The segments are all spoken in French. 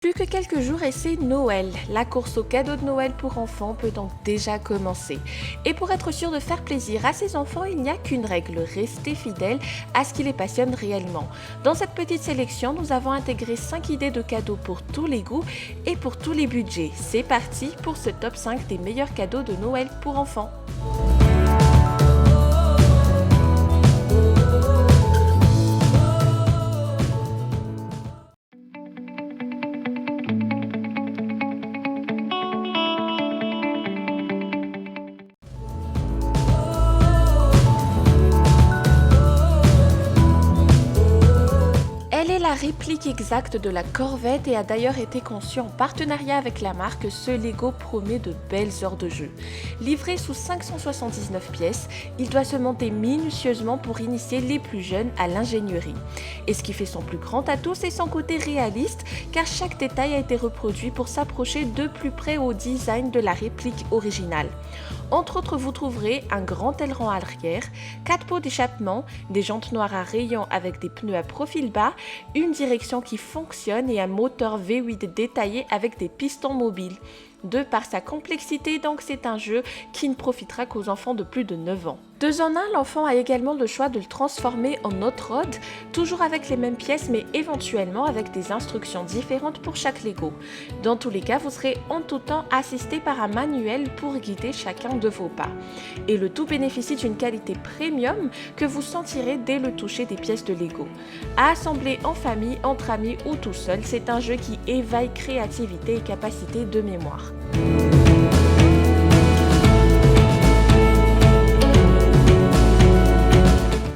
Plus que quelques jours et c'est Noël. La course aux cadeaux de Noël pour enfants peut donc déjà commencer. Et pour être sûr de faire plaisir à ses enfants, il n'y a qu'une règle, rester fidèle à ce qui les passionne réellement. Dans cette petite sélection, nous avons intégré 5 idées de cadeaux pour tous les goûts et pour tous les budgets. C'est parti pour ce top 5 des meilleurs cadeaux de Noël pour enfants. Elle est la réplique exacte de la Corvette et a d'ailleurs été conçue en partenariat avec la marque. Ce Lego promet de belles heures de jeu. Livré sous 579 pièces, il doit se monter minutieusement pour initier les plus jeunes à l'ingénierie. Et ce qui fait son plus grand atout, c'est son côté réaliste, car chaque détail a été reproduit pour s'approcher de plus près au design de la réplique originale. Entre autres, vous trouverez un grand aileron arrière, 4 pots d'échappement, des jantes noires à rayons avec des pneus à profil bas, une direction qui fonctionne et un moteur V8 détaillé avec des pistons mobiles. De par sa complexité, donc c'est un jeu qui ne profitera qu'aux enfants de plus de 9 ans. 2 en 1, l'enfant a également le choix de le transformer en hot rod, toujours avec les mêmes pièces mais éventuellement avec des instructions différentes pour chaque Lego. Dans tous les cas, vous serez en tout temps assisté par un manuel pour guider chacun de vos pas. Et le tout bénéficie d'une qualité premium que vous sentirez dès le toucher des pièces de Lego. À assembler en famille, entre amis ou tout seul, c'est un jeu qui éveille créativité et capacité de mémoire.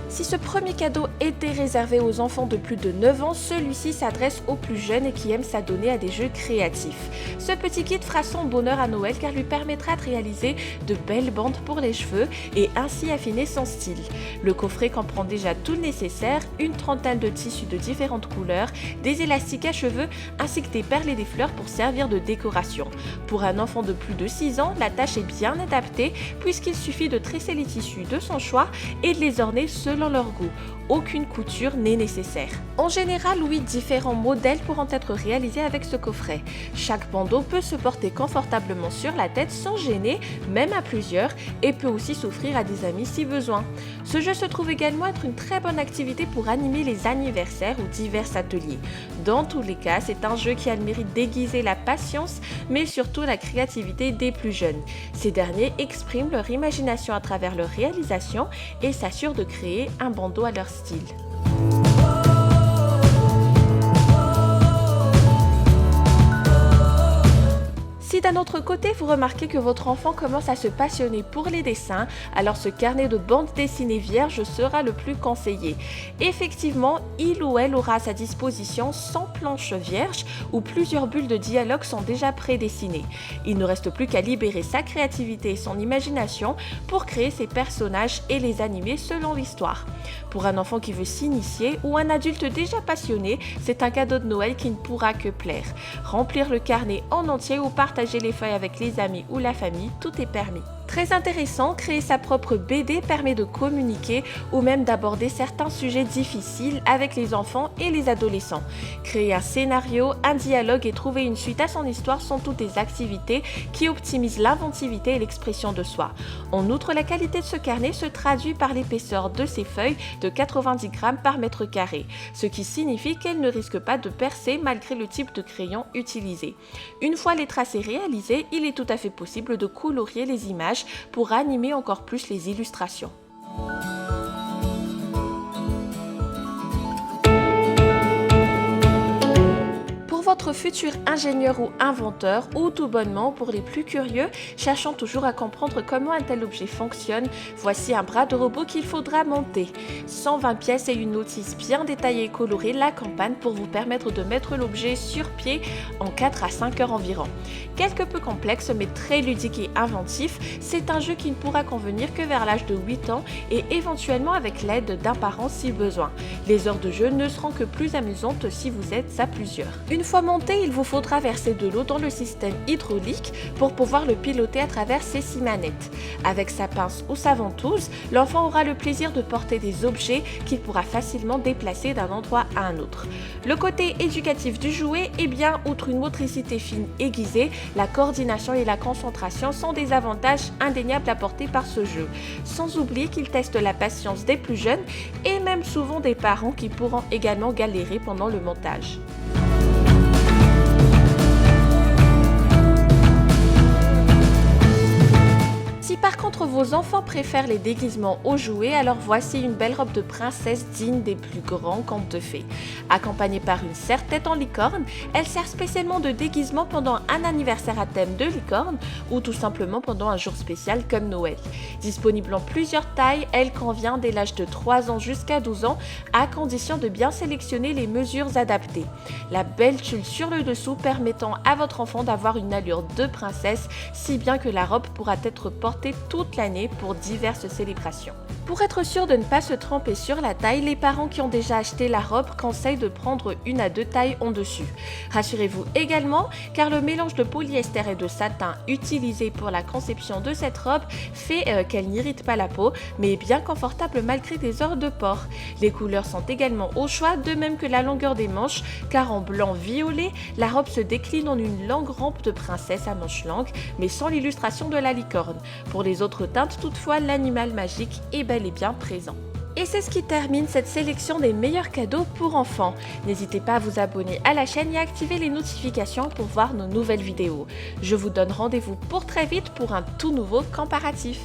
Si ce premier cadeau était réservé aux enfants de plus de 9 ans, celui-ci s'adresse aux plus jeunes et qui aiment s'adonner à des jeux créatifs. Ce petit kit fera son bonheur à Noël car lui permettra de réaliser de belles bandes pour les cheveux et ainsi affiner son style. Le coffret comprend déjà tout le nécessaire, une trentaine de tissus de différentes couleurs, des élastiques à cheveux ainsi que des perles et des fleurs pour servir de décoration. Pour un enfant de plus de 6 ans, la tâche est bien adaptée puisqu'il suffit de tresser les tissus de son choix et de les orner selon leur goût. Aucune couture n'est nécessaire. En général, 8 différents modèles pourront être réalisés avec ce coffret. Chaque bandeau peut se porter confortablement sur la tête sans gêner, même à plusieurs, et peut aussi s'offrir à des amis si besoin. Ce jeu se trouve également être une très bonne activité pour animer les anniversaires ou divers ateliers. Dans tous les cas, c'est un jeu qui a le mérite d'aiguiser la patience, mais surtout la créativité des plus jeunes. Ces derniers expriment leur imagination à travers leur réalisation et s'assurent de créer un bandeau à leur style. Si d'un autre côté vous remarquez que votre enfant commence à se passionner pour les dessins, alors ce carnet de bande dessinée vierge sera le plus conseillé. Effectivement, il ou elle aura à sa disposition 100 planches vierges où plusieurs bulles de dialogue sont déjà prédessinées. Il ne reste plus qu'à libérer sa créativité et son imagination pour créer ses personnages et les animer selon l'histoire. Pour un enfant qui veut s'initier ou un adulte déjà passionné, c'est un cadeau de Noël qui ne pourra que plaire. Remplir le carnet en entier ou partager les feuilles avec les amis ou la famille, tout est permis. Très intéressant, créer sa propre BD permet de communiquer ou même d'aborder certains sujets difficiles avec les enfants et les adolescents. Créer un scénario, un dialogue et trouver une suite à son histoire sont toutes des activités qui optimisent l'inventivité et l'expression de soi. En outre, la qualité de ce carnet se traduit par l'épaisseur de ses feuilles de 90 grammes par mètre carré, ce qui signifie qu'elles ne risquent pas de percer malgré le type de crayon utilisé. Une fois les tracés réalisés, il est tout à fait possible de colorier les images pour animer encore plus les illustrations. Votre futur ingénieur ou inventeur, ou tout bonnement pour les plus curieux, cherchant toujours à comprendre comment un tel objet fonctionne, voici un bras de robot qu'il faudra monter. 120 pièces et une notice bien détaillée et colorée l'accompagnent pour vous permettre de mettre l'objet sur pied en 4 à 5 heures environ. Quelque peu complexe mais très ludique et inventif, c'est un jeu qui ne pourra convenir que vers l'âge de 8 ans et éventuellement avec l'aide d'un parent si besoin. Les heures de jeu ne seront que plus amusantes si vous êtes à plusieurs. Une fois remonter, il vous faudra verser de l'eau dans le système hydraulique pour pouvoir le piloter à travers ses 6 manettes. Avec sa pince ou sa ventouse, l'enfant aura le plaisir de porter des objets qu'il pourra facilement déplacer d'un endroit à un autre. Le côté éducatif du jouet, eh bien, outre une motricité fine aiguisée, la coordination et la concentration sont des avantages indéniables apportés par ce jeu. Sans oublier qu'il teste la patience des plus jeunes et même souvent des parents qui pourront également galérer pendant le montage. Si par contre vos enfants préfèrent les déguisements aux jouets, alors voici une belle robe de princesse digne des plus grands contes de fées. Accompagnée par une serre-tête en licorne, elle sert spécialement de déguisement pendant un anniversaire à thème de licorne ou tout simplement pendant un jour spécial comme Noël. Disponible en plusieurs tailles, elle convient dès l'âge de 3 ans jusqu'à 12 ans à condition de bien sélectionner les mesures adaptées. La belle tulle sur le dessous permettant à votre enfant d'avoir une allure de princesse, si bien que la robe pourra être portée toute l'année pour diverses célébrations. Pour être sûr de ne pas se tromper sur la taille, les parents qui ont déjà acheté la robe conseillent de prendre 1 à 2 tailles en dessus. Rassurez-vous également, car le mélange de polyester et de satin utilisé pour la conception de cette robe fait qu'elle n'irrite pas la peau, mais est bien confortable malgré des heures de port. Les couleurs sont également au choix, de même que la longueur des manches, car en blanc-violet, la robe se décline en une longue rampe de princesse à manches longues, mais sans l'illustration de la licorne. Pour les autres teintes, toutefois, l'animal magique est bel et bien présent. Et c'est ce qui termine cette sélection des meilleurs cadeaux pour enfants. N'hésitez pas à vous abonner à la chaîne et à activer les notifications pour voir nos nouvelles vidéos. Je vous donne rendez-vous pour très vite pour un tout nouveau comparatif.